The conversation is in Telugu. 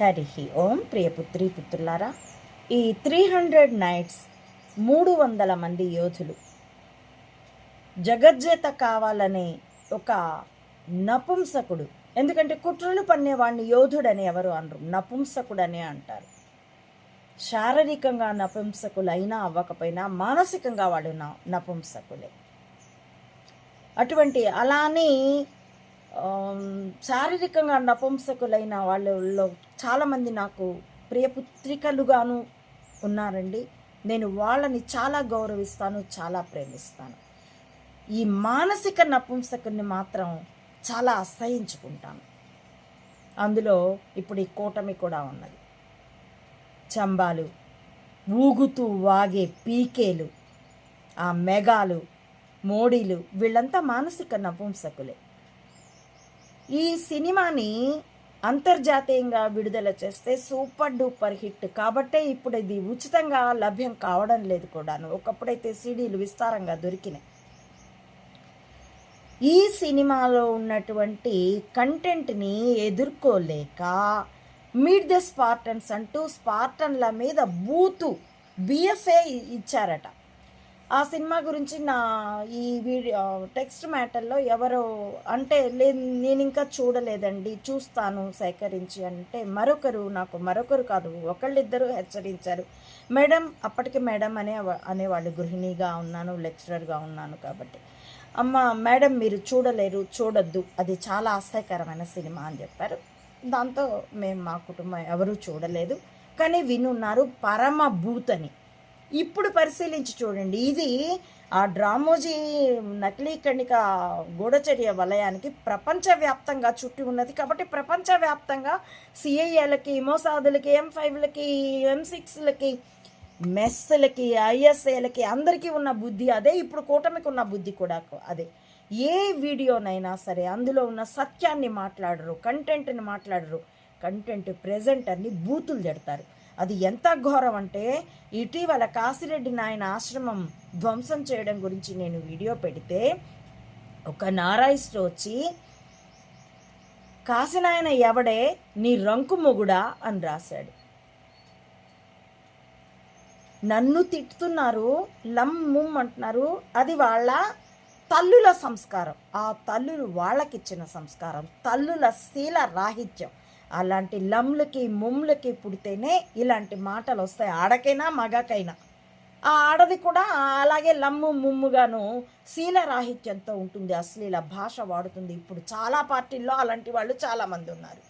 హరి ఓం ప్రియపుత్రి పుత్రులారా, ఈ 300 నైట్స్ 300 మంది యోధులు జగజ్జేత కావాలనే ఒక నపుంసకుడు, ఎందుకంటే కుట్రలు పన్నేవాడిని యోధుడని ఎవరు అనరు, నపుంసకుడనే అంటారు. శారీరకంగా నపుంసకులైనా అవ్వకపోయినా మానసికంగా వాడు నపుంసకులే. అటువంటి అలానే శారీరకంగా నపుంసకులైన వాళ్ళలో చాలామంది నాకు ప్రియపుత్రికలుగాను ఉన్నారండి. నేను వాళ్ళని చాలా గౌరవిస్తాను, చాలా ప్రేమిస్తాను. ఈ మానసిక నపుంసకుని మాత్రం చాలా అసహించుకుంటాను. అందులో ఇప్పుడు ఈ కూటమి కూడా ఉన్నది. చంబాలు, ఊగుతూ వాగే పీకేలు, ఆ మెగాలు, మోడీలు, వీళ్ళంతా మానసిక నపుంసకులే. ఈ సినిమాని అంతర్జాతీయంగా విడుదల చేస్తే సూపర్ డూపర్ హిట్ కాబట్టే ఇప్పుడు ఇది ఉచితంగా లభ్యం కావడం లేదు కూడాను. ఒకప్పుడైతే సీడీలు విస్తారంగా దొరికినాయి. ఈ సినిమాలో ఉన్నటువంటి కంటెంట్ని ఎదుర్కోలేక మీట్ ద స్పార్టన్స్ అంటూ స్పార్టన్ల మీద బూతు బిఎఫ్ఏ ఇచ్చారట. ఆ సినిమా గురించి నా ఈ వీడియో టెక్స్ట్ మ్యాటర్లో ఎవరో అంటే నేను ఇంకా చూడలేదండి, చూస్తాను సేకరించి అంటే మరొకరు కాదు, ఒకళ్ళిద్దరూ హెచ్చరించారు. మేడం, అప్పటికి మేడం అనేవాళ్ళు, గృహిణిగా ఉన్నాను, లెక్చరర్గా ఉన్నాను కాబట్టి, అమ్మ మేడం మీరు చూడొద్దు, అది చాలా ఆశ్చర్యకరమైన సినిమా అని చెప్పారు. దాంతో మేము మా కుటుంబం ఎవరూ చూడలేదు, కానీ వినున్నారు పరమ భూత్ అని. ఇప్పుడు పరిశీలించి చూడండి, ఇది ఆ డ్రామోజీ నకిలీ కణిక గూఢచర్య వలయానికి ప్రపంచవ్యాప్తంగా చుట్టి ఉన్నది. కాబట్టి ప్రపంచవ్యాప్తంగా సిఐఏలకి, మోసాదులకి, M5లకి, M6లకి, మెస్లకి, ISAలకి అందరికీ ఉన్న బుద్ధి అదే. ఇప్పుడు కూటమికి ఉన్న బుద్ధి కూడా అదే. ఏ వీడియోనైనా సరే అందులో ఉన్న సత్యాన్ని మాట్లాడరు, కంటెంట్ని మాట్లాడరు, కంటెంట్ ప్రెజెంటర్ని బూతులు తిడతారు. అది ఎంత ఘోరం అంటే, ఇటీవల కాశిరెడ్డి నాయన ఆశ్రమం ధ్వంసం చేయడం గురించి నేను వీడియో పెడితే ఒక నారాయిస్ట్ వచ్చి, కాశీనాయన ఎవడే, నీ రంకు మొగుడా అని రాశాడు. నన్ను తిట్టుతున్నారు, లమ్ అంటున్నారు. అది వాళ్ళ తల్లుల సంస్కారం, ఆ తల్లులు వాళ్ళకిచ్చిన సంస్కారం, తల్లుల శీల రాహిత్యం. అలాంటి లమ్లకి ముమ్లకి పుడితేనే ఇలాంటి మాటలు వస్తాయి, ఆడకైనా మగకైనా. ఆ ఆడది కూడా అలాగే లమ్ము ముమ్ముగాను శీలరాహిత్యంతో ఉంటుంది, అశ్లీల భాష వాడుతుంది. ఇప్పుడు చాలా పార్టీల్లో అలాంటి వాళ్ళు చాలామంది ఉన్నారు.